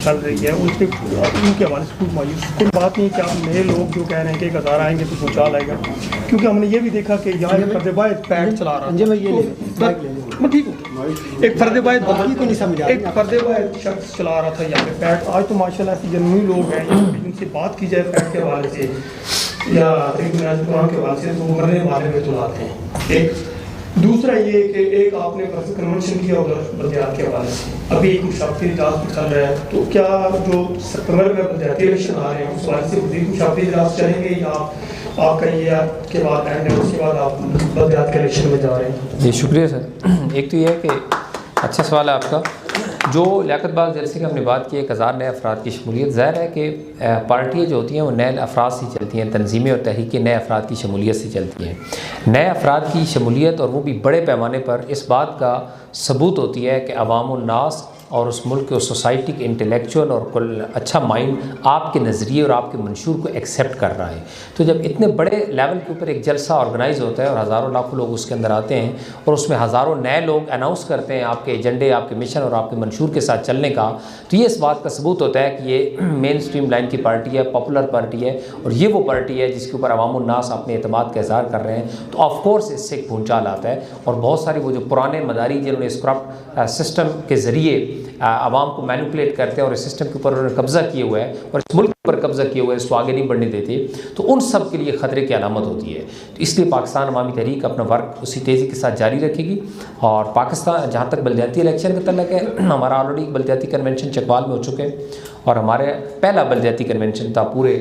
चल रही है उसके उनके हवाले से कोई मायूस कोई बात नहीं कि आप नए लोग जो कह रहे हैं कि 1000 आएंगे तो भूचाल आएगा, क्योंकि हमने ये भी देखा कि यहाँ एक फर्देबाज पैड चला रहा है, मैं ठीक हूँ, एक फर्देबाज एक फर्देबाज शख्स चला रहा था यहाँ पे पैड। आज तो माशाल्लाह ऐसे जनूनी लोग हैं, जिनसे बात की जाए पैड के हवाले से या कुरान के हवाले से तो मरने वाले में तो लाते हैं। एक दूसरा ये कि एक आपने कन्वेंशन किया होगा बल्दियात के हवाले से, अभी एक मुशाफिर इजलास भी चल रहा है, तो क्या जो सितंबर में बल्दियाती इलेक्शन आ रहे हैं उस हवाले से मज़ीद मुशाफिर इजलास चलेंगे या आपका ये के बाद एंड है उसके बाद आप बल्दियात के इलेक्शन में जा रहे हैं? जी शुक्रिया सर। एक तो ये है कि अच्छा सवाल है आपका। जो लियाकत बाज़ जलसे की हमने बात की 1000 नए अफराद की शमूलियत, ज़ाहिर है कि पार्टियाँ जो होती हैं वो नए अफराद से चलती हैं, तंजीमें और तहरीकें नए अफराद की शमूलियत से चलती हैं। नए अफराद की शमूलियत और वो भी बड़े पैमाने पर इस बात का सबूत होती है कि अवामुन्नास और उस मुल्क के उस सोसाइटी के इंटेलेक्चुअल और कुल अच्छा माइंड आपके नज़रिए और आपके मंशूर को एक्सेप्ट कर रहा है। तो जब इतने बड़े लेवल के ऊपर एक जलसा ऑर्गेनाइज होता है और हज़ारों लाखों लोग उसके अंदर आते हैं और उसमें हज़ारों नए लोग अनाउंस करते हैं आपके एजेंडे, आपके मिशन और आपके मंशूर के साथ चलने का, तो ये इस बात का सबूत होता है कि ये मेन स्ट्रीम लाइन की पार्टी है, पॉपुलर पार्टी है और ये वो पार्टी है जिसके ऊपर अवामुन्नास अपने एतमाद का इज़हार कर रहे हैं। तो ऑफकोर्स इससे एक भूचाल आता है और बहुत सारी वो जो पुराने मदारी जिन्होंने इस करप्ट सिस्टम के ज़रिए आवाम को मैनिपुलेट करते हैं और इस सिस्टम के ऊपर उन्होंने कब्ज़ा किया हुआ है और इस मुल्क पर कब्ज़ा किया हुआ है, इसको आगे नहीं बढ़ने देते, तो उन सब के लिए ख़तरे की अलामत होती है। तो इसलिए पाकिस्तान अवामी तहरीक अपना वर्क उसी तेज़ी के साथ जारी रखेगी। और पाकिस्तान जहाँ तक बल्दियाती इलेक्शन का तल्लक है, हमारा ऑलरेडी बल्दियाती कन्वेंशन चकवाल में हो चुके हैं और हमारे पहला बल्दियाती कन्वेंशन था पूरे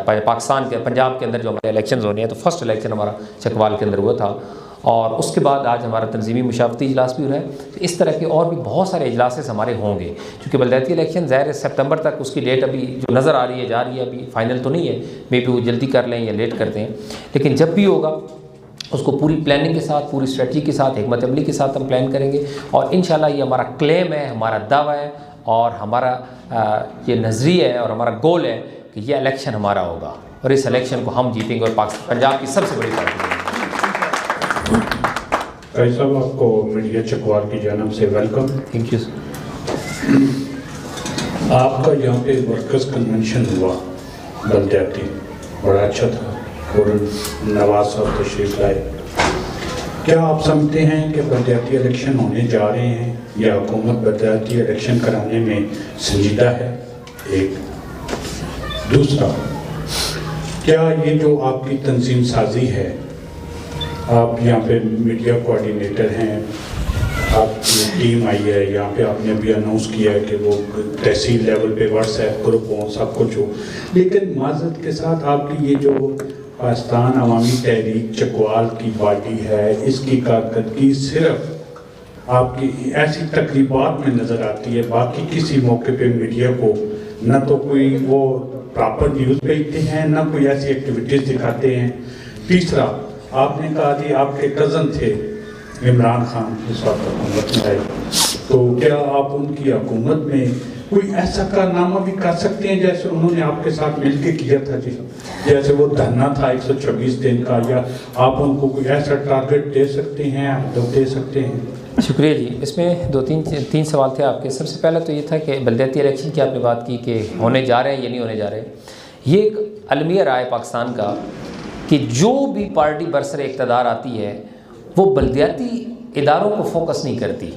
पाकिस्तान के पंजाब के अंदर जो हमारे इलेक्शन होने हैं, तो फर्स्ट इलेक्शन हमारा चकवाल के अंदर हुआ था और उसके बाद आज हमारा तंजीमी मुशावरती इजलास भी हो रहा है। तो इस तरह के और भी बहुत सारे इजलास हमारे होंगे, क्योंकि बल्दियाती इलेक्शन ज़ाहिर सितंबर तक उसकी डेट अभी जो नज़र आ रही है जा रही है, अभी फाइनल तो नहीं है, मे बी वो जल्दी कर लें या लेट करते हैं, लेकिन जब भी होगा उसको पूरी प्लानिंग के साथ, पूरी स्ट्रेटजी के साथ, हिकमत अमली के साथ हम प्लान करेंगे और इंशाल्लाह ये हमारा क्लेम है, हमारा दावा है और हमारा ये नज़रिया है और हमारा गोल है कि ये इलेक्शन हमारा होगा और इस इलेक्शन को हम जीतेंगे और पंजाब की सबसे बड़ी पार्टी है। भाई साहब, आपको मीडिया चकवाल की जानब से वेलकम। Thank you. आपका यहाँ पे वर्कर्स कन्वेंशन हुआ बल्दियाती, बड़ा अच्छा था और नवाज साहब तशरीफ लाए। क्या आप समझते हैं कि बल्दियाती इलेक्शन होने जा रहे हैं या हुकूमत बल्दियाती इलेक्शन कराने में संजीदा है? एक दूसरा, क्या ये जो आपकी तंजीम साजी है, आप यहाँ पे मीडिया कोऑर्डिनेटर हैं, आपकी टीम आई है यहाँ पे, आपने अभी अनाउंस किया है कि वो तहसील लेवल पे व्हाट्सएप ग्रुप हो, सब कुछ हो, लेकिन माजरत के साथ आपकी ये जो पाकिस्तान अवामी तहरीक चकवाल की पार्टी है, इसकी कारकर्दगी सिर्फ आपकी ऐसी तकरीबात में नज़र आती है, बाकी किसी मौके पे मीडिया को न तो कोई वो प्रॉपर न्यूज़ भेजते हैं, न कोई ऐसी एक्टिविटीज़ दिखाते हैं। तीसरा, आपने कहा कि आपके कज़न थे इमरान खान इस वक्त हुकूमत में आए, तो क्या आप उनकी हुकूमत में कोई ऐसा कारनामा भी कर सकते हैं जैसे उन्होंने आपके साथ मिलके किया था जी, जैसे वो धरना था 126 दिन का, या आप उनको कोई ऐसा टारगेट दे सकते हैं, तो दे सकते हैं? शुक्रिया जी। इसमें तीन सवाल थे आपके। सबसे पहला तो ये था कि बल्दियाती इलेक्शन की आपने बात की कि होने जा रहे हैं या नहीं होने जा रहे। ये एक अलमिया राय पाकिस्तान का कि जो भी पार्टी बरसर इक़्तिदार आती है वो बल्दियाती इदारों को फोकस नहीं करती,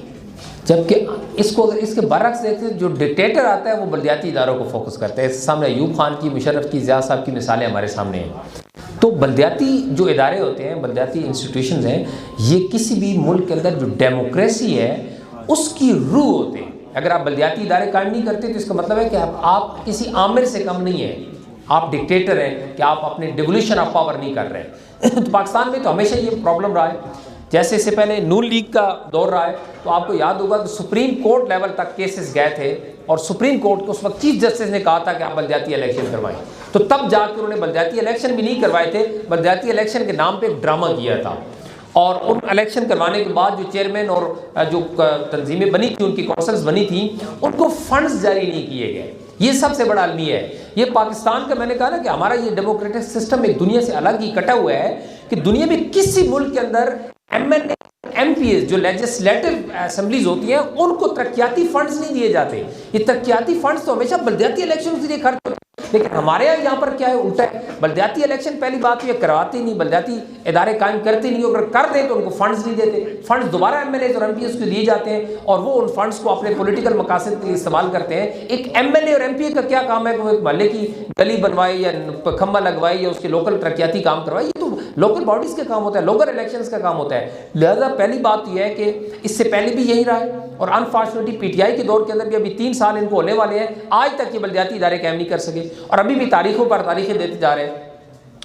जबकि इसको अगर इसके बरक्स देखते हैं, जो डिक्टेटर आता है वो बल्दियाती इदारों को फोकस करता है। इस सामने अयूब खान की, मुशर्रफ की, ज़िया साहब की मिसालें हमारे सामने हैं। तो बल्दियाती जो इदारे होते हैं, बल्दियाती इंस्टीट्यूशंस हैं, ये किसी भी मुल्क के अंदर जो डेमोक्रेसी है उसकी रूह होते हैं। अगर आप बल्दियाती इदारे कायम नहीं करते तो इसका मतलब है कि आप किसी आमिर से कम नहीं है, आप डिक्टेटर हैं कि आप अपने डिवोल्यूशन ऑफ पावर नहीं कर रहे हैं। तो पाकिस्तान में तो हमेशा ये प्रॉब्लम रहा है। जैसे इससे पहले नून लीग का दौर रहा है, तो आपको याद होगा कि सुप्रीम कोर्ट लेवल तक केसेस गए थे और सुप्रीम कोर्ट के उस वक्त चीफ जस्टिस ने कहा था कि आप बल्दियाती इलेक्शन करवाएं, तो तब जाकर उन्होंने बल्दियाती इलेक्शन भी नहीं करवाए थे, बल्दियाती इलेक्शन के नाम पे एक ड्रामा किया था। और उन इलेक्शन करवाने के बाद जो चेयरमैन और जो तंजीमें बनी थी, उनकी कौंसल्स बनी थी, उनको फंड्स जारी नहीं किए गए। ये सबसे बड़ा अलमिया है। ये पाकिस्तान का, मैंने कहा ना कि हमारा ये डेमोक्रेटिक सिस्टम एक दुनिया से अलग ही कटा हुआ है कि दुनिया में किसी मुल्क के अंदर MPs जो लेजिस्लेटिव असम्बलीज होती हैं उनको तरक्याती फंड्स नहीं दिए जाते। ये तरक्याती फंड्स तो हमेशा बल्दियाती इलेक्शन के लिए खर्च होते हैं, लेकिन हमारे यहाँ पर क्या है, उल्टा है। बल्दियाती इलेक्शन पहली बात ये करवाते नहीं, बल्दियाती इदारे कायम करते नहीं, अगर कर दें तो उनको फंड्स नहीं देते, फंड्स दोबारा MLAs और MPs को दिए जाते हैं और वो उन फंड्स को अपने पॉलिटिकल मकासद के लिए इस्तेमाल करते हैं। एक MLA और MP का क्या काम है कि वो एक महल्ले की गली बनवाए या खंबा लगवाए या उसके लोकल तरक्याती काम करवाए, ये तो लोकल बॉडीज़ का काम होता है, लोकल इलेक्शंस का काम होता है। लिहाजा पहली बात यह है कि इससे पहले भी यही रहा है और अनफॉर्चुनेटली PTI के दौर के अंदर भी अभी 3 साल इनको होने वाले हैं, आज तक ये बल्दियाती इदारे कायम नहीं कर सके और अभी भी तारीखों पर तारीखें देते जा रहे हैं।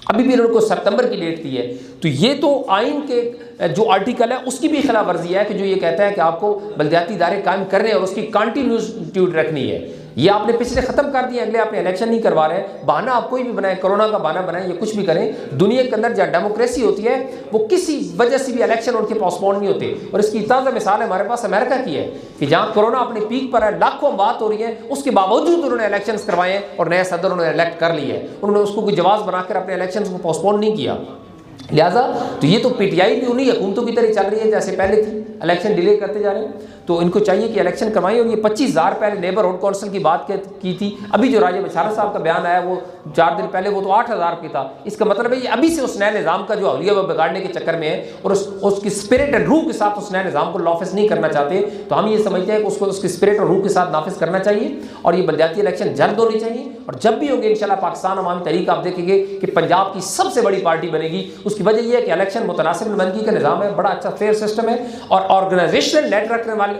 अभी भी उनको सितंबर की डेट दी है, तो ये तो आइन के जो आर्टिकल है उसकी भी खिलाफ वर्जी है कि जो ये कहता है कि आपको बल्दियाती इदारे कायम करने और उसकी कंटिन्यूटी रखनी है। ये आपने पिछले खत्म कर दिए, अगले आपने इलेक्शन नहीं करवा रहे, बहाना आप कोई भी बनाए, कोरोना का बहाना बनाए या कुछ भी करें। दुनिया के अंदर जहाँ डेमोक्रेसी होती है वो किसी वजह से भी इलेक्शन उनके पोस्टपोन नहीं होते और इसकी ताज़ा मिसाल हमारे पास अमेरिका की है कि जहाँ कोरोना अपने पीक पर है, लाखों बात हो रही है, उसके बावजूद उन्होंने इलेक्शन करवाए हैं और नया सदर उन्होंने इलेक्ट कर लिया है, उन्होंने उसको कोई जवाब बनाकर अपने इलेक्शन को पोस्टपोन नहीं किया। लिहाजा तो ये तो PTI भी उन्हीं हुकूमतों की तरह चल रही है जैसे पहले थी, इलेक्शन डिले करते जा रहे हैं। तो इनको चाहिए कि इलेक्शन करवाएं और ये 25,000 पहले नेबरहुड काउंसिल की बात की थी, अभी जो राजा बशारत साहब का बयान आया वो 4 दिन पहले वो तो 8,000 की था। इसका मतलब है ये अभी से उस नए निज़ाम का जो अवलिया वो बिगाड़ने के चक्कर में है और उसकी स्पिरिट एंड रूह के साथ उस नए निज़ाम को नाफिज नहीं करना चाहते। तो हम ये समझते हैं कि उसको उसकी स्पिरिट और रूह के साथ नाफिज करना चाहिए और ये बल्दियाती इलेक्शन जल्द होनी चाहिए और जब भी होंगे इंशाल्लाह पाकिस्तान अवामी तहरीक आप देखेंगे कि पंजाब की सबसे बड़ी पार्टी बनेगी। उसकी वजह यह है कि इलेक्शन मुतनासिब नुमाइंदगी का निज़ाम है, बड़ा अच्छा फेयर सिस्टम है और ऑर्गेनाइजेशनल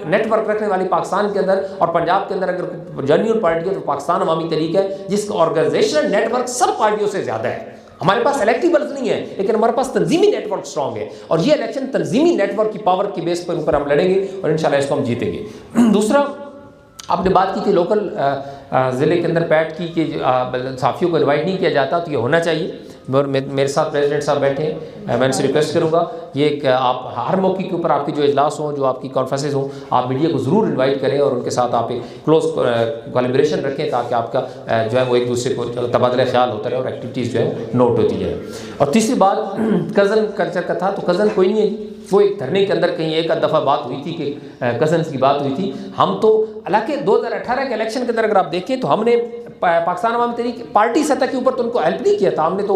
नेटवर्क रखने वाली पाकिस्तान के अंदर और पंजाब के अंदर अगर जेन्युइन पार्टी है तो पाकिस्तान अवामी तहरीक है, जिसका ऑर्गेनाइजेशनल नेटवर्क सब पार्टियों से ज़्यादा है। हमारे पास इलेक्टिबल्स नहीं है लेकिन हमारे पास तंजीमी नेटवर्क स्ट्रांग है और ये इलेक्शन तंजीमी नेटवर्क की पावर की बेस पर ऊपर हम लड़ेंगे और इंशाल्लाह इसको हम जीतेंगे। दूसरा, आपने बात की थी लोकल ज़िले के अंदर पैट की कि साफ़ियों को इन्वाइट नहीं किया जाता, तो ये होना चाहिए। मेरे साथ प्रेसिडेंट साहब बैठे हैं, मैं इनसे रिक्वेस्ट करूंगा ये कि आप हर मौके के ऊपर आपकी जो इजलास हों, जो आपकी कॉन्फ्रेंसेज हों, आप मीडिया को ज़रूर इनवाइट करें और उनके साथ आप एक क्लोज कोलैबोरेशन रखें ताकि आपका जो है वो एक दूसरे को तबादला ख्याल होता रहे और एक्टिविटीज़ जो है नोट होती जाए। और तीसरी बात कज़न कल्चर का था, तो कज़न कोई नहीं है, वो एक धरने के अंदर कहीं एक दफ़ा बात हुई थी कि कज़न्स की बात हुई थी। हम तो हालांकि 2018 के इलेक्शन के अंदर अगर आप देखें तो हमने पाकिस्तान अवामी तहरीक पार्टी सतह के ऊपर तो उनको हेल्प नहीं किया था, हमने तो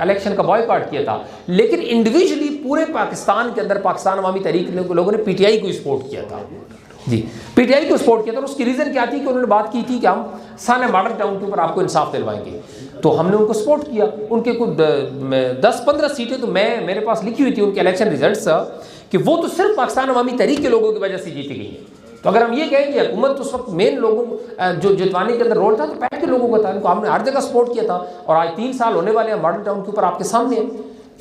इलेक्शन का बॉयकॉट किया था, लेकिन इंडिविजुअली पूरे पाकिस्तान के अंदर पाकिस्तान अवामी तहरीक लोगों ने PTI को सपोर्ट किया था जी, PTI को सपोर्ट किया था। और उसकी रीज़न क्या थी कि उन्होंने बात की थी कि हम साने मॉडल टाउन के ऊपर आपको इंसाफ दिलवाएंगे, तो हमने उनको सपोर्ट किया। उनके कुछ 10-15 सीटें तो मेरे पास लिखी हुई थी उनके इलेक्शन रिजल्ट्स कि वो तो सिर्फ पाकिस्तान अवामी तहरीक के लोगों की वजह से जीती गई है। तो अगर हम ये कहें कि हुकूमत उस वक्त मेन लोगों जो जितवाने के अंदर रोल था तो पैट के लोगों का था, इनको हमने हर जगह सपोर्ट किया था और आज 3 साल होने वाले हैं मॉडल टाउन के ऊपर आपके सामने है।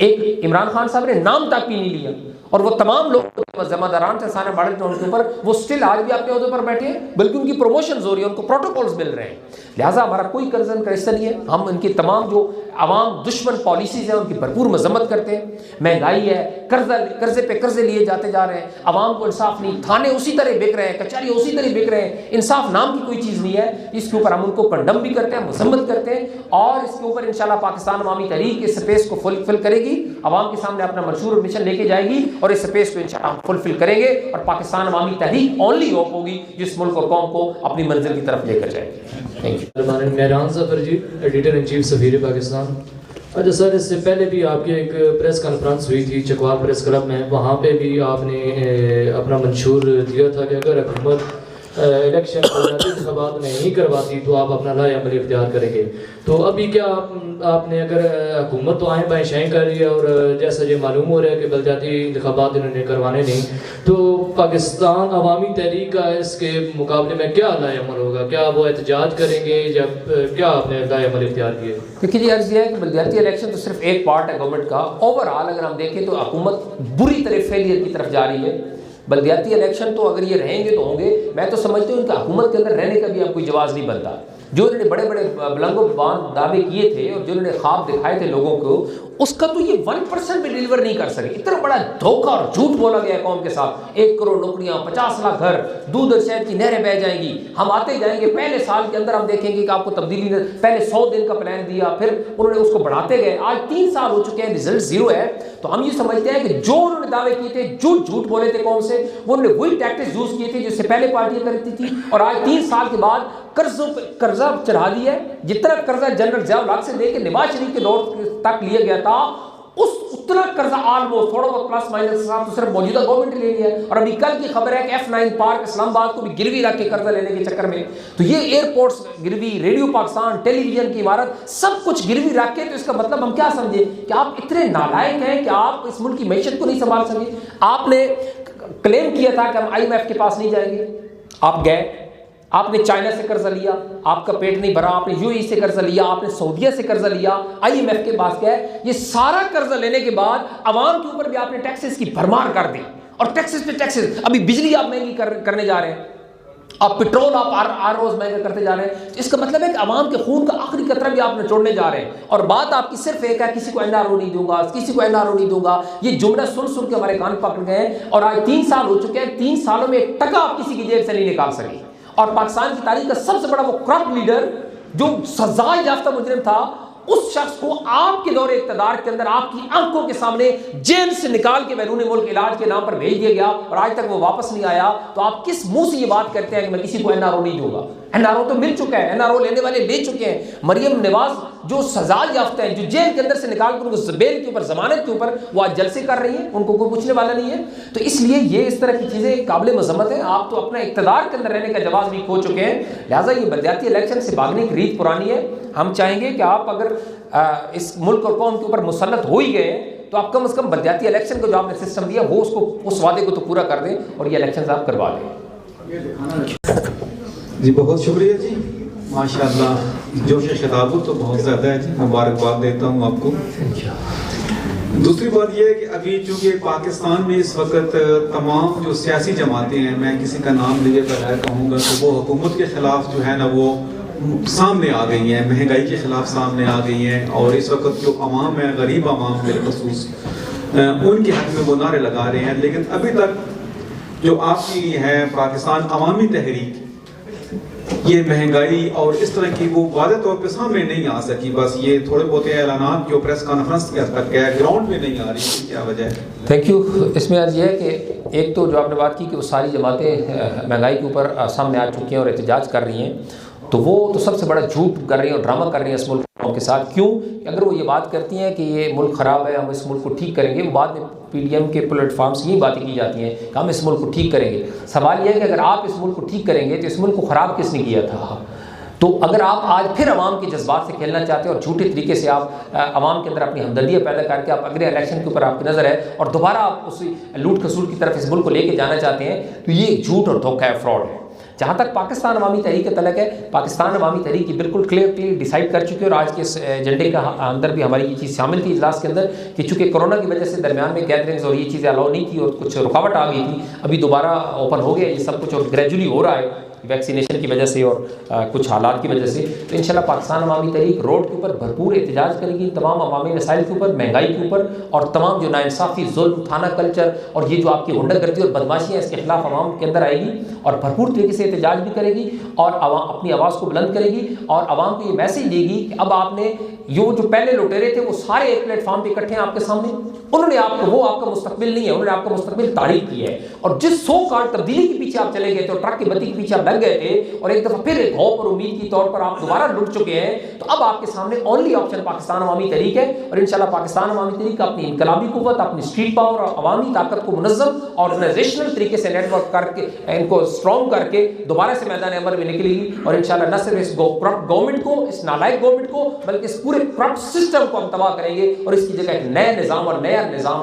एक इमरान खान साहब ने नाम तक भी नहीं लिया और वो तमाम लोग ज़िम्मेदारान थे सारे मॉडल टाउन के ऊपर, वो स्टिल आज भी अपने अहदे पर बैठे हैं, बल्कि उनकी प्रमोशंस हो रही है, उनको प्रोटोकॉल्स मिल रहे हैं। लिहाजा हमारा कोई कर्जन का हिस्सा नहीं है, हम इनकी तमाम जो आवाम दुश्मन पॉलिसीज़ हैं उनकी भरपूर मजम्मत करते हैं। महंगाई है, कर्जे पे कर्जे लिए जाते जा रहे हैं, आवाम को इंसाफ नहीं, थाने उसी तरह बिक रहे हैं, कचहरी उसी तरह बिक रहे हैं, इंसाफ नाम की कोई चीज़ नहीं है। इसके ऊपर हम उनको कंडम भी करते हैं, मजम्मत करते हैं और इसके ऊपर इंशाल्लाह पाकिस्तान अवामी तहरीक इस स्पेस को फुलफिल करेगी, आवाम के सामने अपना मंशूर मिशन लेके जाएगी और इस स्पेस को इंशाल्लाह हम फुलफिल करेंगे और पाकिस्तान अवामी तहरीक ओनली होप होगी जिस मुल्क और कौम को अपनी मंजिल की तरफ लेकर जाएगी। Thank you. Mehran Zafar ji, editor in chief Safeer Pakistan. अच्छा सर, इससे पहले भी आपकी एक प्रेस कॉन्फ्रेंस हुई थी चकवाल प्रेस क्लब में, वहाँ पे भी आपने अपना मंशूर दिया था कि अगर हुकूमत इलेक्शन इंतखाबात में नहीं करवाती तो आप अपना लाए अमल इख्तियार करेंगे। तो अभी क्या आपने अगर हुकूमत तो आए बाएँ शाएँ कर रही है और जैसा ये मालूम हो रहा है कि बलदियाती इंतखाबात इन्होंने करवाने नहीं, तो पाकिस्तान अवामी तहरीक का इसके मुकाबले में क्या लाए अमल होगा? क्या वो एहतजाज करेंगे जब क्या आपने लाए अमल इख्तियार किए? देखिए जी, अर्ज़ यह है कि बल्दियाती इलेक्शन तो सिर्फ एक पार्ट है गवर्नमेंट का। ओवरऑल अगर हम देखें तो हुकूमत बुरी तरह फेलियर की तरफ जा रही है। बल्दियाती इलेक्शन तो अगर ये रहेंगे तो होंगे, मैं तो समझती हूँ इनका हुकूमत के अंदर रहने का भी अब कोई जवाब नहीं बनता। जो इन्होंने बड़े बड़े बुलंदो बान दावे किए थे और जो इन्होंने ख्वाब दिखाए थे लोगों को, उसका तो ये 1% भी डिलीवर नहीं कर सके। इतना बड़ा धोखा और झूठ बोला गया कौम के साथ। 1 करोड़ नौकरियां, 50 लाख घर, दूध और शहद की नहरें बह जाएंगी, हम आते जाएंगे, पहले साल के अंदर हम देखेंगे कि आपको तब्दीली ने, पहले 100 दिन का प्लान दिया, फिर उन्होंने उसको बढ़ाते गए, आज 3 साल हो चुके हैं, रिजल्ट जीरो है। तो हम ये समझते हैं कि जो उन्होंने दावे किए थे, झूठ बोले थे कौम से, वो उन्होंने वही टैक्टिक्स यूज किए थे जिससे पहले पार्टियां करती थी, और आज 3 साल के बाद कर्जा चढ़ा दिया है। जितना कर्जा जनरल ज़िया से लेकर नवाज शरीफ के दौर तक लिया गया था, उतना कर्जा ऑलमोस्ट थोड़ा बहुत प्लस माइनस के साथ तो सिर्फ मौजूदा गवर्नमेंट ले लिया है। और अभी कल की खबर है कि F9 पार्क इस्लामाबाद को भी गिरवी रख के कर्जा लेने के चक्कर में, तो ये एयरपोर्ट्स गिरवी, रेडियो पाकिस्तान, टेलीविजन की इमारत, सब कुछ गिरवी रख के, तो इसका मतलब हम क्या समझे कि आप इतने नालायक हैं कि आप इस मुल्क की मैशत को नहीं संभाल सके। आपने क्लेम किया था कि हम IMF के पास नहीं जाएंगे, आप गए, आपने चाइना से कर्जा लिया, आपका पेट नहीं भरा, आपने UAE से कर्जा लिया, आपने सऊदीया से कर्जा लिया, IMF के पास गए, ये सारा कर्जा लेने के बाद अवाम के ऊपर भी आपने टैक्सेस की भरमार कर दी, और टैक्सेस पे टैक्सेस। अभी बिजली आप महंगी करने जा रहे हैं, आप पेट्रोल आप हर रोज महंगा करते जा रहे हैं। तो इसका मतलब है कि अवाम के खून का आखिरी कतरा भी आप निचोड़ने जा रहे हैं। और बात आपकी सिर्फ एक है, किसी को NRO नहीं दूंगा, किसी को NRO नहीं दूंगा, ये जुमला सुन के हमारे कान पकड़ गए हैं। और आज 3 साल हो चुके हैं, 3 सालों में 1 टका आप किसी की जेब से नहीं निकाल सके। और पाकिस्तान की तारीख का सबसे बड़ा वो करप्ट लीडर जो सजा याफ्ता मुजरिम था, उस शख्स को आपके दौरे इक़्तिदार के अंदर आपकी आंखों के सामने जेल से निकाल के बैरून मुल्क इलाज के नाम पर भेज दिया गया, और आज तक वो वापस नहीं आया। तो आप किस मुंह से ये बात करते हैं कि मैं किसी को NRO नहीं दूंगा? NRO तो मिल चुका है, NRO लेने वाले ले चुके हैं। मरियम नवाज जो सजा याफ्ता है, जो जेल के अंदर से निकाल कर उनको बेल के ऊपर, जमानत के ऊपर वो आज जलसे कर रही है, उनको कोई पूछने वाला नहीं है। तो इसलिए ये इस तरह की चीजें काबिल मजम्मत है। आप तो अपना इक़्तिदार के अंदर रहने का जवाब भी खो चुके हैं, लिहाजा ये बलदियाती इलेक्शन से भागने की रीत पुरानी है। हम चाहेंगे कि आप अगर इस मुल्क और कौम के ऊपर मुसल्लत हो ही गए, तो आप कम से कम बलदियाती इलेक्शन को जो आपने सिस्टम दिया, वो उसको, उस वादे को तो पूरा कर दें और ये इलेक्शन आप करवा दें। जी बहुत शुक्रिया जी, माशाअल्लाह जोश खिताबत तो बहुत ज़्यादा है जी, मुबारकबाद देता हूँ आपको। दूसरी बात यह है कि अभी चूँकि पाकिस्तान में इस वक्त तमाम जो सियासी जमातें हैं, मैं किसी का नाम लिए बगैर कहूँगा, तो वो हुकूमत के ख़िलाफ़ जो है ना वो सामने आ गई हैं, महंगाई के ख़िलाफ़ सामने आ गई हैं। और इस वक्त जो अवाम है, गरीब अवाम बिलखसूस, उनके हक़ में वो नारे लगा रहे हैं। लेकिन अभी तक जो आपकी है पाकिस्तान अवामी तहरीक, ये महंगाई और इस तरह की वो वाज़ेह तौर पे सामने नहीं आ सकी। बस ये थोड़े बहुत ऐलानात जो प्रेस कॉन्फ्रेंस के तक है, ग्राउंड में नहीं आ रही, क्या वजह है? Thank you. इसमें अर्ज यह है कि एक तो जो आपने बात की कि वो सारी जमातें महंगाई के ऊपर सामने आ चुकी हैं और एहतजाज कर रही हैं, तो वो तो सबसे बड़ा झूठ कर रही हैं और ड्रामा कर रही हैं इस मुल्क के साथ। क्यों? अगर वो ये बात करती हैं कि ये मुल्क ख़राब है, हम इस मुल्क को ठीक करेंगे, वो बाद में PDM के प्लेटफॉर्म से यही बातें की जाती हैं कि हम इस मुल्क को ठीक करेंगे। सवाल यह है कि अगर आप इस मुल्क को ठीक करेंगे तो इस मुल्क को ख़राब किसने किया था? तो अगर आप आज फिर अवाम के जज्बात से खेलना चाहते हैं और झूठे तरीके से आप अवाम के अंदर अपनी हमदर्दियाँ पैदा करके आप अगले इलेक्शन के ऊपर आपकी नज़र है और दोबारा आप उस लूट खसूट की तरफ इस मुल्क को लेके जाना चाहते हैं, तो ये झूठ और धोखा है, फ्रॉड है। जहाँ तक पाकिस्तान अवामी तहरीक का तलक है, पाकिस्तान अवामी तहरीक की बिल्कुल क्लियरली डिसाइड कर चुके हैं और आज के इस एजेंडे का अंदर भी हमारी ये चीज़ शामिल थी इजलास के अंदर कि चूँकि कोरोना की वजह से दरमियान में गैदरिंग्स और ये चीज़ें अलाउ नहीं थी और कुछ रुकावट आ गई थी, अभी दोबारा ओपन हो गया ये सब कुछ और ग्रेजुअली हो रहा है वैक्सीनेशन की वजह से और कुछ हालात की वजह से। तो इंशाल्लाह पाकिस्तान अवामी तहरीक रोड के ऊपर भरपूर एहतजाज करेगी तमाम अवामी मसाइल के ऊपर, महंगाई के ऊपर और तमाम जो नाइंसाफ़ी, जुल्म, थाना कल्चर और ये जो आपकी गुंडागर्दी और बदमाशियाँ इसके खिलाफ अवाम के अंदर आएगी और भरपूर तरीके से एहतजाज भी करेगी और अपनी आवाज़ को बुलंद करेगी और आवाम को ये मैसेज देगी कि अब आपने जो पहले लुटेरे थे वो सारे एक प्लेटफॉर्म पे इकट्ठे हैं आपके सामने, उन्होंने आपको, वो आपका मुस्तकबिल नहीं है, उन्होंने आपका मुस्तकबिल तारीफ की है। और जिस 100 कार्ड तब्दीली के पीछे आप चले गए थे और ट्रक की बत्ती के पीछे आप लग गए थे और एक दफ़ा फिर एक होप और उम्मीद की तौर पर आप दोबारा लुट चुके हैं, तो अब आपके सामने ओनली ऑप्शन पाकिस्तान अवामी तहरीक है। और इंशाल्लाह पाकिस्तान अवामी तहरीक अपनी इनकलाबी कुव्वत, अपनी स्ट्रीट पावर और अवामी ताकत को मुनज़्ज़म और ऑर्गेनाइजेशनल तरीके से नेटवर्क करके इनको स्ट्रॉन्ग करके दोबारा से मैदान अमल में निकलेगी और इंशाल्लाह न सिर्फ इस करप्ट गवर्नमेंट को, इस नालायक गवर्नमेंट को, बल्कि इस पूरे करप्ट सिस्टम को हम तबाह करेंगे और इसकी जगह एक नया निज़ाम और नया निज़ाम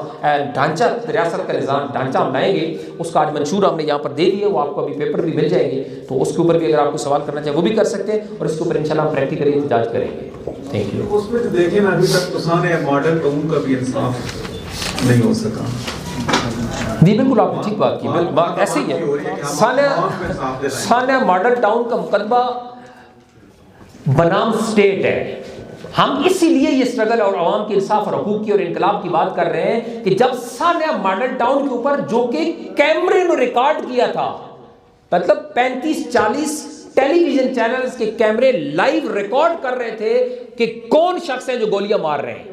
ढांचा, रियासत का निज़ाम ढांचा हम लाएंगे। उसका आज मंशूर हमने यहाँ पर दे दिया, वो आपको अभी पेपर भी मिल जाएंगे, तो उसके ऊपर भी अगर आपको सवाल करना चाहिए वो भी कर सकते हैं और इसके ऊपर इंशाल्लाह हम प्रैक्टिकली इंतजाज करेंगे। Thank you. उसमें तो देखिए ना, अभी तक तो सारे मॉडल टाउन का भी इंसाफ नहीं हो सका। जी बिल्कुल, आपने ठीक बात की, ऐसे ही है। सानिया मॉडल टाउन का मुकदमा बनाम स्टेट है हम इसीलिए ये स्ट्रगल और आवाम के इंसाफ और हकूक की और इनकलाब की बात कर रहे हैं कि जब सानिया मॉडल टाउन के ऊपर जो कि कैमरे में रिकॉर्ड किया था, मतलब 35-40 टेलीविजन चैनल्स के कैमरे लाइव रिकॉर्ड कर रहे थे कि कौन शख्स है जो गोलियां मार रहे हैं,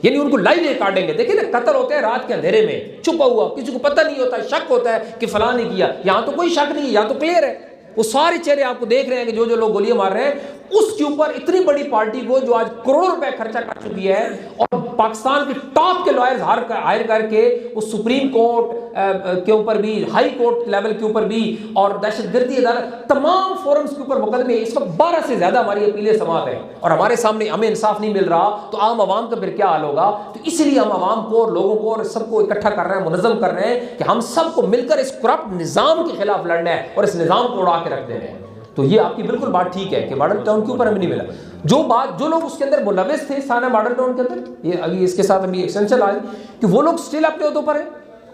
यानी उनको लाइव रिकॉर्डिंग है। देखिए ना, कत्ल होते हैं रात के अंधेरे में, छुपा हुआ, किसी को पता नहीं होता, शक होता है कि फलां ने किया। यहां तो कोई शक नहीं है, यहां तो क्लियर है, वो सारे चेहरे आपको देख रहे हैं कि जो जो लोग गोलियां मार रहे हैं। उसके ऊपर इतनी बड़ी पार्टी को जो आज करोड़ों रुपए खर्चा कर चुकी है और पाकिस्तान के टॉप के लॉयर्स हायर करके उस सुप्रीम कोर्ट के ऊपर भी, हाई कोर्ट लेवल के ऊपर भी और दहशतगर्दी अदालत, तमाम फोरम्स के ऊपर मुकदमे, इस वक्त 12 से ज्यादा हमारी अपीलें समात है और हमारे सामने हमें इंसाफ नहीं मिल रहा, तो आम आवाम का फिर क्या हाल होगा। तो इसलिए हम आवाम को और लोगों को और सबको इकट्ठा कर रहे हैं, मुनज़्ज़म कर रहे हैं कि हम सबको मिलकर इस करप्ट निजाम के खिलाफ लड़ना है और इस निजाम को उड़ा के रख देना है। तो ये आपकी बिल्कुल बात ठीक है कि मॉडल टाउन के ऊपर हमें नहीं मिला। जो लोग उसके अंदर मुलविस थे साना मॉडल टाउन के अंदर, ये अभी इसके साथ अभी एक्सटेंशन आए कि वो लोग स्टिल अपने उहदों पर है,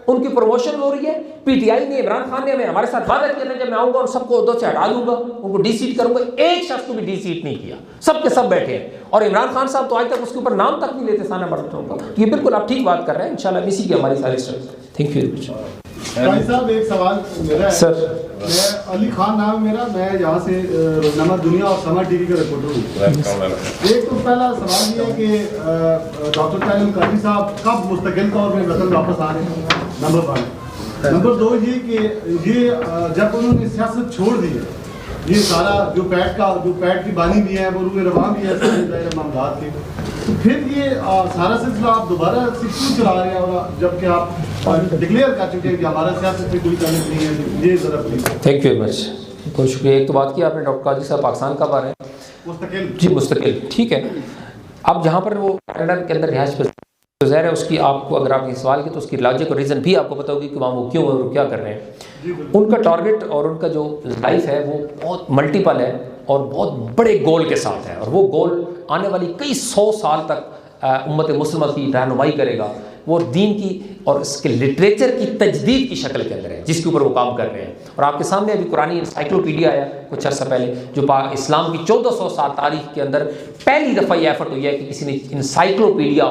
उनकी प्रमोशन हो रही है। पीटीआई ने, इमरान खान ने हमारे साथ वादा किया था जब मैं आऊंगा और सबको उहदों से हटा दूंगा, उनको डीसीट करूंगा, एक शख्स को भी डीसीट नहीं किया, सब के सब बैठे हैं। और इमरान खान साहब तो आज तक उसके ऊपर नाम तक नहीं लेते साना मॉडल टाउन का। ये बिल्कुल आप ठीक बात कर रहे हैं, इंशाल्लाह इसी की हमारी सारी स्ट्रेंथ। थैंक यू भाई साहब, एक सवाल मेरा है सर। मैं अली खान नाम है मेरा, मैं यहाँ से रोजनामा दुनिया और समा टीवी का रिपोर्टर हूँ। एक तो पहला सवाल ये है कि डॉक्टर तैयब काजी साहब कब मुस्तकिल तौर पर वतन वापस आ रहे हैं, नंबर 1। नंबर 2 ये कि ये जब उन्होंने सियासत छोड़ दी है, ये सारा जो पैट की बानी भी है, वो रूए रवां भी है सारे मामलात के, तो फिर ये सारा सिलसिला आप दोबारा से क्यों चला रहे हैं, और जबकि आप डिक्लेयर कर चुके हैं कि हमारा सियासत से कोई ताल्लुक नहीं है। ये जरा please. Thank you very much, बहुत शुक्रिया। एक तो बात की आपने डॉक्टर काजी साहब पाकिस्तान कब आ रहे हैं? मुस्तकिल जी मुस्तकिल, ठीक है। अब जहाँ पर वो कनाडा के अंदर रिहाइश पर, तो ज़ाहिर है उसकी आपको, अगर आपने सवाल किया तो उसकी लॉजिक और रीज़न भी आपको पता होगी कि वहाँ वो क्यों और क्या कर रहे हैं। उनका टारगेट और उनका जो लाइफ है वो बहुत मल्टीपल है और बहुत बड़े गोल के साथ है, और वो गोल आने वाली कई 100 साल तक उम्मत मुस्लिमा की रहनुमाई करेगा। वो दीन की और इसके लिटरेचर की तजदीद की शक्ल के अंदर है, जिसके ऊपर वो काम कर रहे हैं। और आपके सामने अभी कुरानी इंसाइक्लोपीडिया आया कुछ अर्सा पहले, जो इस्लाम की 1400 साल तारीख के अंदर पहली दफ़ा ये एफर्ट हुई है कि किसी ने इंसाइक्लोपीडिया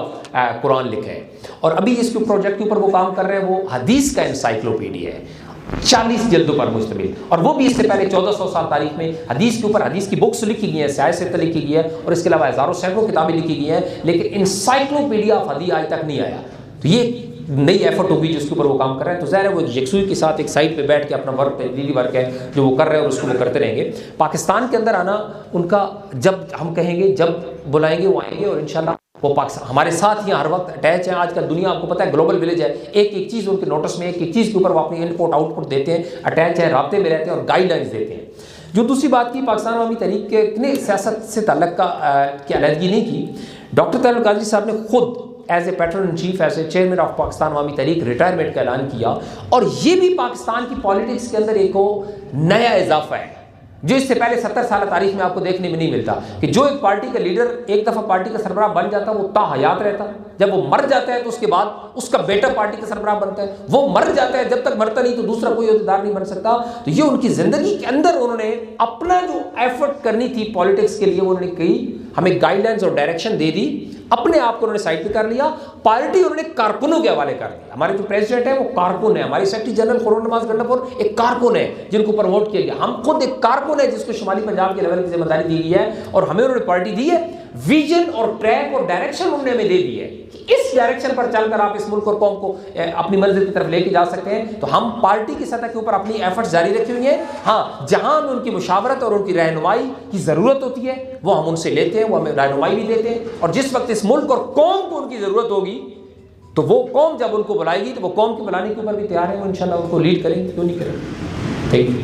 कुरान लिखा है। और अभी इसके प्रोजेक्ट के ऊपर वो काम कर रहे हैं, वो हदीस का इंसाइक्लोपीडिया है, 40 जल्दों पर मुश्तमिल। और वो भी इससे पहले 1400 साल तारीख में हदीस के ऊपर हदीस की बुक्स लिखी गई हैं, सियासत लिखी गई है, और इसके अलावा हज़ारों सैकड़ों किताबें लिखी गई हैं, लेकिन इंसाइक्लोपीडिया ऑफ हदीस आज तक नहीं आया। तो ये नई एफर्ट होगी जिसके ऊपर वो काम कर रहे हैं। तो ज़ाहिर है वो यकसुई के साथ एक साइड पे बैठ के अपना वर्क, डेली वर्क है जो वो कर रहे हैं और उसको वो करते रहेंगे। पाकिस्तान के अंदर आना उनका, जब हम कहेंगे, जब बुलाएंगे वो आएंगे, और इंशाल्लाह वो पाकिस्तान हमारे साथ ही हर वक्त अटैच है। आजकल दुनिया आपको पता है ग्लोबल विलेज है, एक एक चीज़ उनके नोटिस में, एक एक चीज़ के ऊपर वो अपनी इनपुट आउटपुट देते हैं, अटैच है, राब्ते में रहते हैं और गाइडलाइंस देते हैं। जो दूसरी बात की, पाकिस्तान अवामी तहरीक के ने सियासत से ताल्लुक की अलहदगी नहीं की। डॉक्टर तैयब काजी साहब ने खुद as a patron in chief, as a chairman of Pakistan Awami Tehreek retirement का ऐलान किया। और ये भी पाकिस्तान की पॉलिटिक्स के अंदर एक नया इजाफा है जो इससे पहले 70 साल तारीख में आपको देखने में नहीं मिलता, कि जो एक पार्टी का लीडर एक दफ़ा पार्टी का सरबराह बन जाता वो ताहयात रहता, जब वो मर जाता है तो उसके बाद उसका बेटा पार्टी का सरबराह बनता है, वो मर जाता है, जब तक मरता नहीं तो दूसरा कोई अहदेदार नहीं बन सकता। तो ये उनकी ज़िंदगी के अंदर उन्होंने अपना जो एफर्ट करनी थी पॉलिटिक्स के लिए, उन्होंने कही, हमें गाइडलाइंस और डायरेक्शन दे दी, अपने आप को उन्होंने साइड पे कर लिया, पार्टी उन्होंने कारकुनों के हवाले कर दिया। हमारे जो प्रेसिडेंट है वो कारकुन है, हमारी सेक्रेटरी जनरल खुर्रम नवाज गंडापुर एक कारकुन है जिनको प्रमोट किया गया, हम खुद एक कारकुन है जिसको शुमाली पंजाब के लेवल की जिम्मेदारी दी गई है, और हमें उन्होंने पार्टी दी है, विजन और ट्रैक और डायरेक्शन उन्होंने हमें दे दी है कि इस डायरेक्शन पर चलकर आप इस मुल्क और कौम को अपनी मंजिल की तरफ लेके जा सकते हैं। तो हम पार्टी की सतह के ऊपर अपनी एफर्ट्स जारी रखी हुई हैं। हाँ, जहां हमें उनकी मुशावरत और उनकी रहनुमाई की ज़रूरत होती है वो हम उनसे लेते हैं, वो हमें रहनुमाई भी देते हैं, और जिस वक्त इस मुल्क और कौम को उनकी ज़रूरत होगी तो वो कौम जब उनको बुलाएगी तो वो कौम के बुलाने के ऊपर भी तैयार है, वो इंशाल्लाह उनको लीड करेंगे, क्यों नहीं करेंगे। Thank you.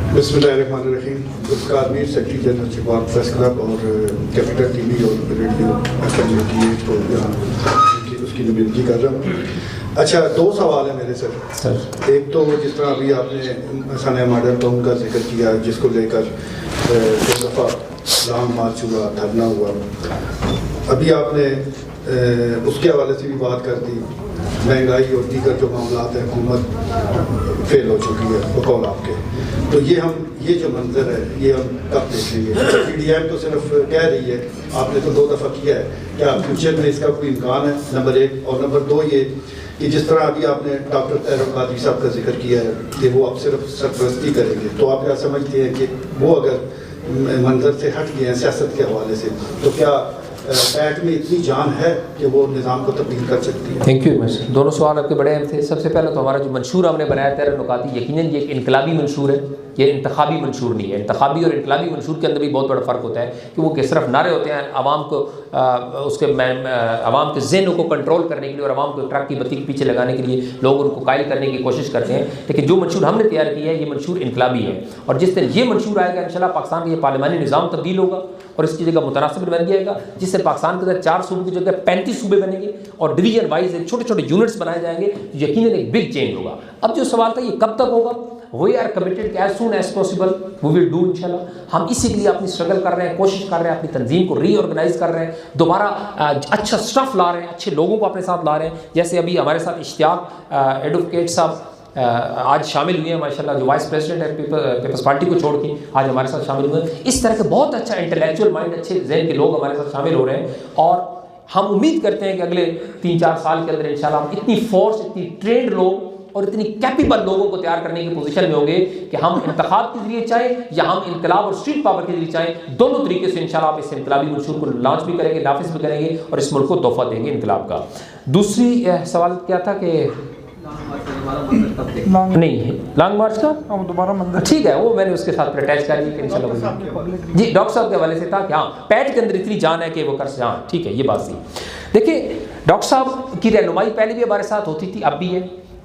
बिस्मिल्लाहिर्रहमानिर्रहीम। उसका आदमी secretary general Chakwal press club और कैपिटल टीवी और रेडियो FM की तो यहाँ उसकी नुमाइंदगी कर रहा हूँ। अच्छा, 2 सवाल है मेरे सर। एक तो जिस तरह अभी आपने सना मॉडल टाउन का जिक्र किया, जिसको लेकर 2 दफ़ा लॉन्ग मार्च हुआ, धरना हुआ, अभी आपने उसके हवाले से भी बात कर दी। महंगाई और दीगर जो मामला हैं, हुकूमत फेल हो चुकी है बकौल आपके। तो ये जो मंजर है ये हम कब देखेंगे? PDM तो सिर्फ कह रही है, आपने तो 2 दफ़ा किया है, क्या फ्यूचर में इसका कोई इम्कान है? नंबर 1। और नंबर 2 ये कि जिस तरह अभी आपने डॉक्टर तैयब कादरी साहब का जिक्र किया है कि वो अब सिर्फ सरपरस्ती करेंगे, तो आप क्या समझते हैं कि वो अगर मंजर से हट गए हैं सियासत के हवाले से, तो क्या पैट में इतनी जान है कि वो निज़ाम को तब्दील कर सकती है? थैंक यू मिस्टर, दोनों सवाल आपके बड़े अहम थे। सबसे पहले तो हमारा जो मंशूर हमने बनाया 13 नुकाती, यकीनन ये एक इनकलाबी मंशूर है, ये इंतखाबी मंशूर नहीं है। इंतखाबी और इनकलाबी मंशूर के अंदर भी बहुत बड़ा फ़र्क होता है कि वो कि सिर्फ नारे होते हैं आवाम को आवाम के ज़हनों को कंट्रोल करने के लिए और आवाम को ट्रक की बत्ती के पीछे लगाने के लिए लोग उनको कायल करने की कोशिश करते हैं। लेकिन जो मंशूर हमने तैयार किया है ये मंशूर इनकलाबी है, और जिस दिन ये मंशूर आएगा इंशाल्लाह पाकिस्तान का ये पार्लिमानी निज़ाम तब्दील होगा और इसकी जगह मुतनासिब बन जाएगा, जिससे पाकिस्तान के अंदर 4 सूबे की जगह 35 सूबे बनेंगे और डिवीजन वाइज छोटे छोटे यूनिट्स बनाए जाएंगे। यकीनन एक बिग चेंज होगा। अब जो सवाल था ये कब तक होगा, we are committed as soon as possible we will do इंशाल्लाह। हम इसी के लिए अपनी स्ट्रगल कर रहे हैं, कोशिश कर रहे हैं, अपनी तंजीम को रीऑर्गेनाइज कर रहे हैं, दोबारा अच्छा स्टफ ला रहे हैं, अच्छे लोगों को अपने साथ ला रहे हैं। जैसे अभी हमारे साथ इश्तियाक एडवोकेट साहब आज शामिल हुए हैं माशाल्लाह, जो वाइस प्रेसिडेंट है पीपल्स पार्टी को छोड़ के आज हमारे साथ शामिल हुए हैं। इस तरह के बहुत अच्छा इंटेलेक्चुअल माइंड, अच्छे जहन के लोग हमारे साथ शामिल हो रहे हैं और हम उम्मीद करते हैं कि अगले 3-4 साल के अंदर इंशाल्लाह हम इतनी फोर्स, इतनी ट्रेंड लोग और इतनी कैपेबल लोगों को तैयार करने की पोजीशन में होंगे कि हम इंतखाब के जरिए चाहें या हम इनकलाब और स्ट्रीट पावर के जरिए चाहें, दोनों तरीके से इंशाल्लाह आप इस इनकलाबी मंशूर को लॉन्च भी करेंगे, नाफिज भी करेंगे और इस मुल्क को तोहफा देंगे इनकलाब का। दूसरी सवाल क्या था कि नहीं लॉन्ग मार्च का दोबारा मंदिर, ठीक है, वो मैंने उसके साथ अटैच कर दी इंशाल्लाह। जी डॉक्टर साहब के हवाले से था कि हाँ पैट के अंदर इतनी जान है कि वो कर से, हाँ ठीक है, ये बात थी। देखिए डॉक्टर साहब की रहनुमाई पहले भी हमारे साथ होती थी, अब भी है।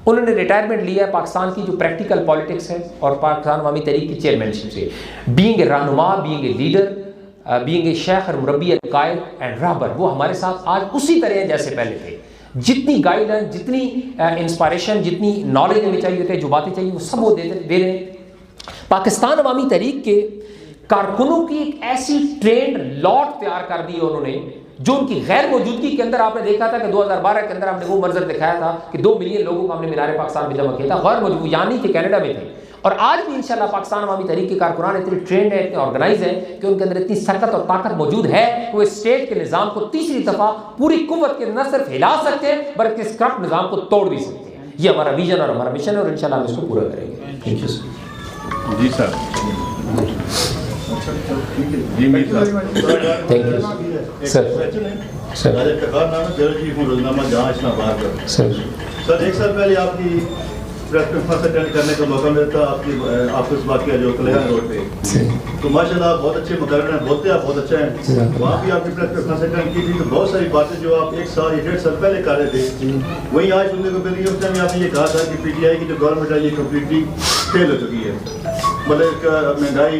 उन्होंने रिटायरमेंट लिया है पाकिस्तान की जो प्रैक्टिकल पॉलिटिक्स है और पाकिस्तान अवामी तहरीक की चेयरमैनशिप से, बीइंग ए रहनुमा, being a leader, being a शेख और मुरब्बी कायद एंड रहबर, वो हमारे साथ आज उसी तरह है जैसे पहले थे। जितनी गाइडलाइन, जितनी इंस्पायरेशन, जितनी नॉलेज हमें चाहिए होती है, जो बातें चाहिए वो सब वो दे रहे हैं। पाकिस्तान अवामी तहरीक के कारकुनों की एक ऐसी ट्रेंड लॉट तैयार कर दी है उन्होंने, जो उनकी गैर मौजूदगी के अंदर आपने देखा था कि 2012 के अंदर हमने वो मंजर दिखाया था कि 2 मिलियन लोगों को हमने मीनार पाकिस्तान में जमा किया था, गैर मौजूद यानी कि कनाडा में थे। और आज भी इंशाल्लाह पाकिस्तान अवामी तहरीक के कारकुनान इतने ट्रेंड है, इतने ऑर्गेनाइज है कि उनके अंदर इतनी सकत और ताकत मौजूद है, वो स्टेट के निज़ाम को तीसरी दफ़ा पूरी कुव्वत के न सिर्फ हिला सकते हैं बल्कि इस करप्ट निज़ाम को तोड़ भी सकते हैं। ये हमारा विजन और हमारा मिशन है और इंशाल्लाह हम इसको पूरा करेंगे। Thank you sir. जी sir, thank you sir. Sir 1 साल पहले आपकी प्रेस कॉन्फ्रेंस अटेंड करने का मौका मिलता आपको इस बात किया जो कल्याण रोड पे, तो माशाल्लाह आप बहुत अच्छे मुकर्रर हैं, बोलते आप बहुत अच्छा हैं। वहाँ भी आपकी प्रेस कॉन्फ्रेंस अटेंड की थी तो बहुत सारी बातें जो आप 1 साल या 1.5 साल पहले कर रहे थे वही आज सुनने को मिल रही है। उस टाइम आपने ये कहा था कि PTI की जो गवर्नमेंट है ये कम्प्लीटली फेल हो चुकी है, मतलब इसका महंगाई,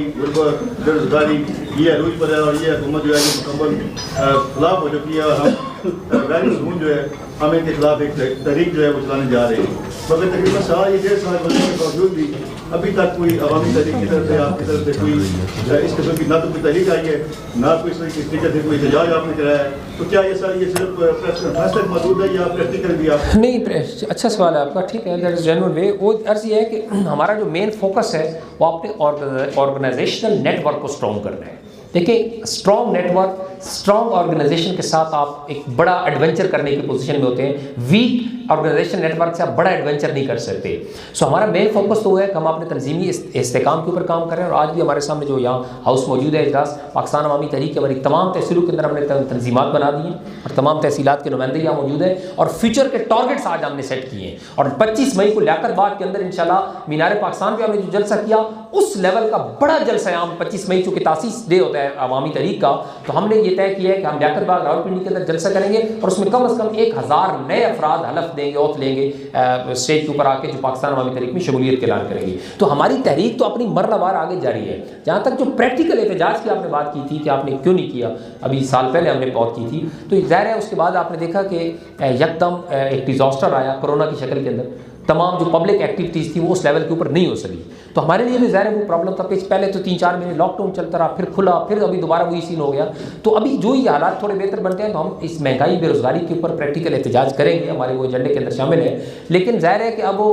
बेरोजगारी, ये अरूज पर है और ये हुकूमत जो है ये मुकम्मल खिलाफ हो चुकी है और हम गैर सुकून जो है हम इनके खिलाफ एक तहरीक जो है वो चलाने जा रहे हैं। मगर तकरीबन 1.5 साल बनने के बावजूद भी अभी तक कोई अवामी तहरीक की तरफ से आपकी तरफ से कोई इस किस्म की ना तो कोई तहरीक आई है ना कोई इस तरीके से कोई एहतजाज आपने कराया है, तो क्या ये सारी ये सिर्फ प्रेस कॉन्फ्रेंस तक मौजूद है या प्रैक्टिकल भी आप? नहीं, अच्छा सवाल है आपका, ठीक है, दैट इज जेन्युइन वे। वो अर्ज ये है कि हमारा जो मेन फोकस है वो अपने ऑर्गेनाइजेशनल नेटवर्क को स्ट्रॉन्ग करना है। देखिए स्ट्रॉन्ग नेटवर्क, स्ट्रॉन्ग ऑर्गेनाइजेशन के साथ आप एक बड़ा एडवेंचर करने की पोजीशन में होते हैं। वीक ऑर्गेनाइजेशन नेटवर्क से आप बड़ा एडवेंचर नहीं कर सकते। सो हमारा मेन फोकस तो है कि हम अपने तंजीमी इस्तेकाम के ऊपर काम करें और आज भी हमारे सामने जो यहाँ हाउस मौजूद है इजलास पाकिस्तान अवामी तहरीक के हमारी तमाम तहसीलों के अंदर हमने तंजीमात बना दी हैं और तमाम तहसीलात के नुमाइंदे यहाँ मौजूद है और फ्यूचर के टारगेट्स आज हमने सेट किए हैं। और 25 मई को लियाकतबाग के अंदर इंशाल्लाह मीनार पाकिस्तान पर हमने जो जलसा किया उस लेवल का बड़ा जलसा हम 25 मई चूँकि तासीस डे होता है अवामी तहरीक का, तो हमने ये तय किया है कि हम लियाकतबाग रावलपिंडी के अंदर जलसा करेंगे और उसमें कम से कम 1000 नए अफराद हलफ देंगे, औत लेंगे स्टेज के ऊपर आके जो पाकिस्तान अवामी तहरीक में शमूलियत के ऐलान करेंगे। तो हमारी तहरीक तो अपनी मरलावार आगे जारी है। जहाँ तक जो प्रैक्टिकल एहतजाज की आपने बात की थी कि आपने क्यों नहीं किया, अभी साल पहले हमने बहुत की थी, तो ज़ाहिर है उसके बाद आपने देखा कि यकदम एक डिज़ास्टर आया कोरोना की शक्ल के अंदर, तमाम जो पब्लिक एक्टिविटीज़ थी वो उस लेवल के ऊपर नहीं हो सकी। तो हमारे लिए भी ज़ाहिर है वो प्रॉब्लम था। पहले तो 3-4 महीने लॉकडाउन चलता रहा, फिर खुला, फिर अभी दोबारा वही सीन हो गया। तो अभी जो ही हालात थोड़े बेहतर बनते हैं तो हम इस महंगाई बेरोज़गारी के ऊपर प्रैक्टिकल एहतजाज करेंगे, हमारे वो एजेंडे के अंदर शामिल है। लेकिन ज़ाहिर है कि अब वो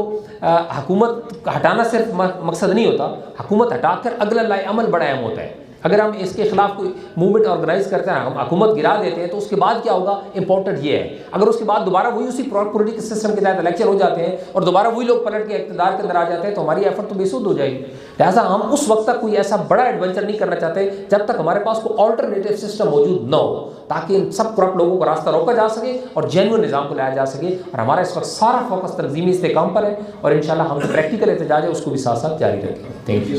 हुकूमत हटाना सिर्फ मकसद नहीं होता, हुकूमत हटाकर अगला लाए अमल बड़ा अहम होता है। अगर हम इसके खिलाफ कोई मूवमेंट ऑर्गेनाइज करते हैं, हम हुकूमत गिरा देते हैं, तो उसके बाद क्या होगा, इंपॉर्टेंट ये है। अगर उसके बाद दोबारा वही उसी पॉलिटिकल सिस्टम के तहत इलेक्शन हो जाते हैं और दोबारा वही लोग पलट के इक़्तिदार के अंदर आ जाते हैं, तो हमारी एफर्ट तो बेसुध हो जाएगी। लिहाजा हम उस वक्त तक कोई ऐसा बड़ा एडवेंचर नहीं करना चाहते जब तक हमारे पास कोई ऑल्टरनेटिव सिस्टम मौजूद न हो, ताकि इन सब करप्ट लोगों को रास्ता रोका जा सके और जेन्युइन निज़ाम को लाया जा सके। और हमारा इस वक्त सारा फोकस तंजीमी इस्तेकाम पर है और इंशाल्लाह हम जो प्रैक्टिकल एहतजाज है उसको भी साथ साथ जारी रखेंगे। Thank you.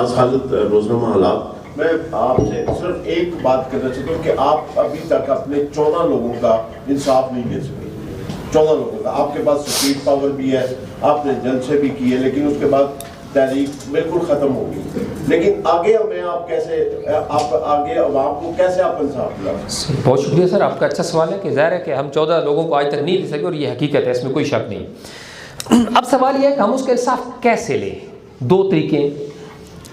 रोजनामा हालात, मैं आपसे सिर्फ एक बात करना चाहता हूँ कि आप अभी तक अपने 14 लोगों का इंसाफ नहीं दे सके। 14 लोगों का आपके पास सुप्रीम पावर भी है, आपने जलसे भी किए, लेकिन उसके बाद तहरीक बिल्कुल ख़त्म हो गई। लेकिन आगे हमें आप कैसे, आप आगे अवाम को कैसे आप इंसाफ दिला? बहुत शुक्रिया सर, आपका अच्छा सवाल है कि ज़ाहिर है कि हम 14 लोगों को आज तक नहीं दे सके और ये हकीकत है, इसमें कोई शक नहीं। अब सवाल यह है कि हम उसका इंसाफ कैसे लें। 2 तरीके।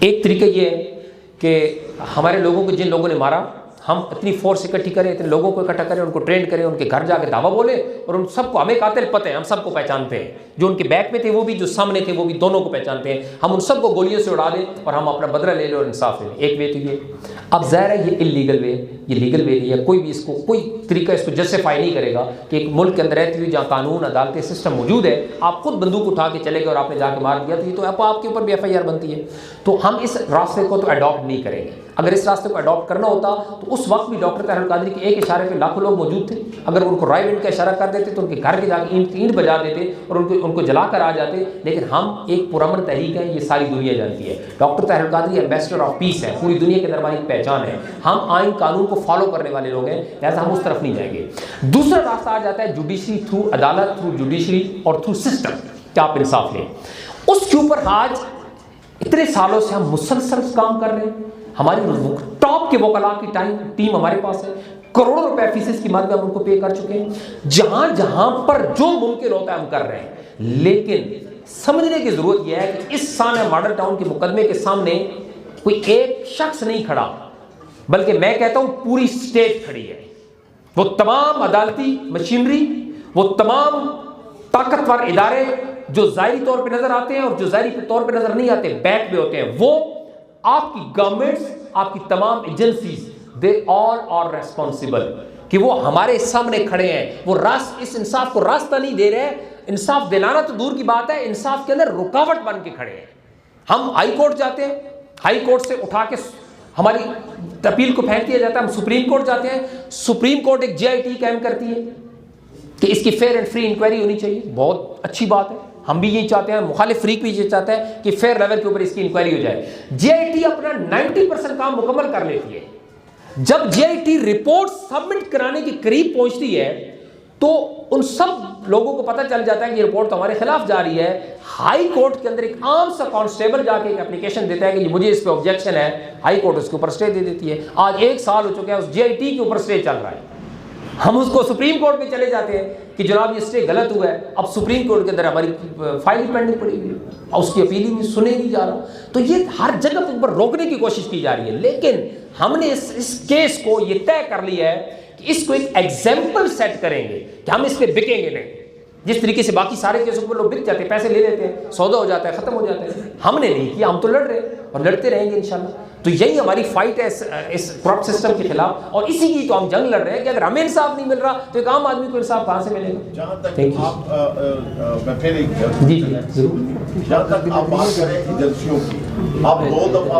एक तरीका ये है कि हमारे लोगों को, जिन लोगों ने मारा, हम इतनी फोर्स इकट्ठी करें, इतने लोगों को इकट्ठा करें, उनको ट्रेंड करें, उनके घर जाकर दावा बोले और उन सबको, हमें कातिल पता है, हम सबको पहचानते हैं, जो उनके बैक में थे वो भी, जो सामने थे वो भी, दोनों को पहचानते हैं। हम उन सबको गोलियों से उड़ा दें और हम अपना बदला ले लें और इंसाफ ले लें। एक वे तो ये। अब ज़ाहिर है ये इलीगल वे, ये लीगल वे नहीं है। कोई भी इसको, कोई तरीका इसको जस्टिफाई नहीं करेगा कि एक मुल्क के अंदर रहती हुई जहाँ कानून, अदालतें, सिस्टम मौजूद है, आप खुद बंदूक उठा के चले गए और आपने जाके मार दिया, तो ये तो आपके ऊपर भी FIR बनती है। तो हम इस रास्ते को तो अडॉप्ट नहीं करेंगे। अगर इस रास्ते को अडॉप्ट करना होता तो उस वक्त भी डॉक्टर ताहिर कादरी के एक इशारे पे लाखों लोग मौजूद थे। अगर उनको राइट हैंड का इशारा कर देते तो उनके घर के जाके ईंट बजा देते और उनको जला कर आ जाते। लेकिन हम एक पुरअमन तहरीक है, ये सारी दुनिया जानती है। Doctor Tahir Qadri ambassador of peace है, पूरी दुनिया के अंदर हमारी पहचान है। हम आइन कानून को फॉलो करने वाले लोग हैं, लिहाजा हम उस तरफ नहीं जाएंगे। दूसरा रास्ता आ जाता है जुडिशरी थ्रू, अदालत थ्रू जुडिशरी और थ्रू सिस्टम कि आप इंसाफ लें। उसके ऊपर आज इतने सालों से हम मुसलसल काम कर रहे हैं। हमारी टॉप के वकला की टीम हमारे पास है, करोड़ों रुपए फीसेस की मद में हम उनको पे कर चुके हैं। जहां जहां पर जो मुमकिन होता है हम कर रहे हैं। लेकिन समझने की जरूरत यह है कि इस साने मॉडल टाउन के मुकदमे के सामने कोई एक शख्स नहीं खड़ा, बल्कि मैं कहता हूं पूरी स्टेट खड़ी है। वो तमाम अदालती मशीनरी, वो तमाम ताकतवर इदारे जो ज़ाहिरी तौर पे नजर आते हैं और जो ज़ाहिरी तौर पे नजर नहीं आते, बैक पे होते हैं, वो आपकी गवर्नमेंट्स, आपकी तमाम agencies, they all are responsible कि वो हमारे सामने खड़े हैं। वो इस इंसाफ को रास्ता नहीं दे रहे हैं। इंसाफ दिलाना तो दूर की बात है, इंसाफ के अंदर रुकावट बन के खड़े हैं। हम हाई कोर्ट जाते हैं, हाई कोर्ट से उठा के हमारी अपील को फेंक दिया जाता है। हम सुप्रीम कोर्ट जाते हैं, सुप्रीम कोर्ट एक GIT कायम करती है कि इसकी फेयर एंड फ्री इंक्वायरी होनी चाहिए। बहुत अच्छी बात है, हम भी यही चाहते हैं, मुखालिफ फ्रीक भी ये चाहता है कि फेयर लेवल के ऊपर इसकी इंक्वायरी हो जाए। GIT अपना 90% काम मुकम्मल कर लेती है। जब GIT रिपोर्ट सबमिट कराने के करीब पहुंचती है तो उन सब लोगों को पता चल जाता है कि रिपोर्ट तो हमारे खिलाफ जा रही है। हाई कोर्ट के अंदर एक आम सा कांस्टेबल जाके एक एप्लीकेशन देता है कि मुझे इस पे ऑब्जेक्शन है, हाई कोर्ट उसके ऊपर स्टे दे देती है। आज 1 साल हो चुका है, उस GIT के ऊपर स्टे चल रहा है। हम उसको सुप्रीम कोर्ट में चले जाते हैं कि जनाब ये स्टे गलत हुआ है। अब सुप्रीम कोर्ट के अंदर हमारी फाइल पेंडिंग पड़ी हुई है और उसकी अपील ही सुने नहीं जा रहा। तो ये हर जगह पर ऊपर रोकने की कोशिश की जा रही है। लेकिन हमने इस केस को ये तय कर लिया है कि इसको एक एग्जाम्पल सेट करेंगे कि हम इस पर बिकेंगे नहीं। जिस तरीके से बाकी सारे केसों पर लोग बिक जाते हैं, पैसे ले लेते हैं, सौदा हो जाता है, खत्म हो जाता है, हमने नहीं किया। हम तो लड़ रहे हैं और लड़ते रहेंगे इंशाल्लाह। तो यही हमारी फाइट है इस करप्ट सिस्टम के खिलाफ और इसी की तो हम जंग लड़ रहे हैं कि अगर हमें इंसाफ नहीं मिल रहा तो एक आम आदमी को इंसाफ कहां से मिलेगा। जहां तक आप मैं फिर एक जहां तक आप बात करें एजेंसियों की, आप 2 दफा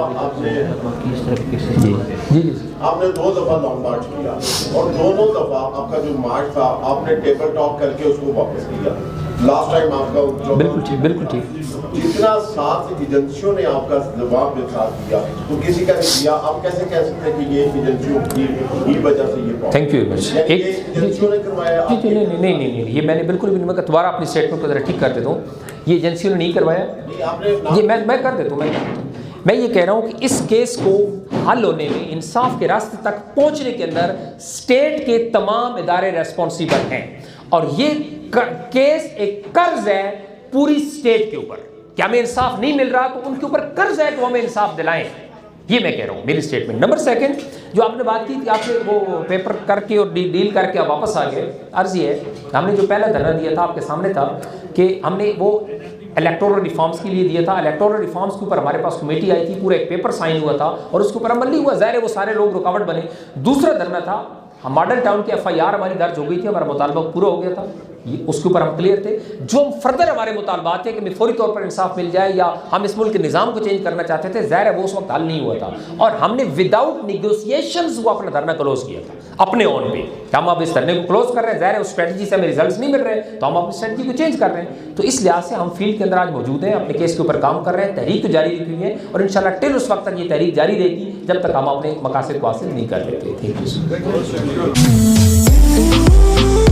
आपने दो दफा लॉन्ग मार्च किया और दोनों दफा आपका जो मार्च था आपने टेबल टॉक करके उसको वापस किया। लास्ट टाइम आपका बिल्कुल ठीक जितना साथ एजेंसियों ने आपका जवाब में साथ दिया तो किसी का नहीं दिया, आप कैसे कह सकते हैं कि ये एजेंसियों की वजह से ये थैंक यू वेरी मच। एक एजेंसियों ने करवाया? नहीं, ये मैंने बिल्कुल भी नहीं, मैं दोबारा अपनी स्टेटमेंट को जरा ठीक कर देता हूँ। ये एजेंसियों ने नहीं करवाया, ये मैं कर देता हूँ। मैं ये कह रहा हूँ कि इस केस को हल होने में, इंसाफ के रास्ते तक पहुँचने के अंदर स्टेट के तमाम इदारे रेस्पॉन्सिबल हैं और ये केस एक कर्ज है पूरी स्टेट के ऊपर कि हमें इंसाफ नहीं मिल रहा तो उनके ऊपर कर्ज है कि वो हमें इंसाफ दिलाएं। ये मैं कह रहा हूँ, मेरी स्टेटमेंट। नंबर सेकंड, जो आपने बात की थी, आपने वो पेपर करके और डील करके आप वापस आ गए। अर्ज ये है, हमने जो पहला धरना दिया था आपके सामने था कि हमने वो इलेक्टोरल रिफॉर्म्स के लिए दिया था। इलेक्टोरल रिफॉर्म्स के ऊपर हमारे पास कमेटी आई थी, पूरा एक पेपर साइन हुआ था और उसके ऊपर अमल नहीं हुआ। ज़ाहिर है वो सारे लोग रुकावट बने। दूसरा धरना था, हम मॉडल टाउन की FIR हमारी दर्ज हो गई थी, हमारा मुतालबा पूरा हो गया था, उसके ऊपर हम क्लियर थे। जो हम फर्दर हमारे मुतालबात थे कि हमें फौरी तौर पर इंसाफ मिल जाए या हम इस मुल्क के निज़ाम को चेंज करना चाहते थे, ज़ाहिर है वो उस वक्त हल नहीं हुआ था और हमने विदाउट निगोसिएशंस वो अपना धरना क्लोज किया था अपने ऑन पे। हम अब इस धरने को क्लोज कर रहे हैं, ज़ाहिर है उस स्ट्रेटजी से हमें रिजल्ट्स नहीं मिल रहे तो हम अपनी स्ट्रेटजी को चेंज कर रहे हैं। तो इस लिहाज से हम फील्ड के अंदर आज मौजूद हैं, अपने केस के ऊपर काम कर रहे हैं, तहरीक तो जारी रखी हुई है और इंशाल्लाह टिल उस वक्त तक ये तहरीक जारी रहेगी जब तक हम अपने मकासद को हासिल नहीं कर लेते। Thank you.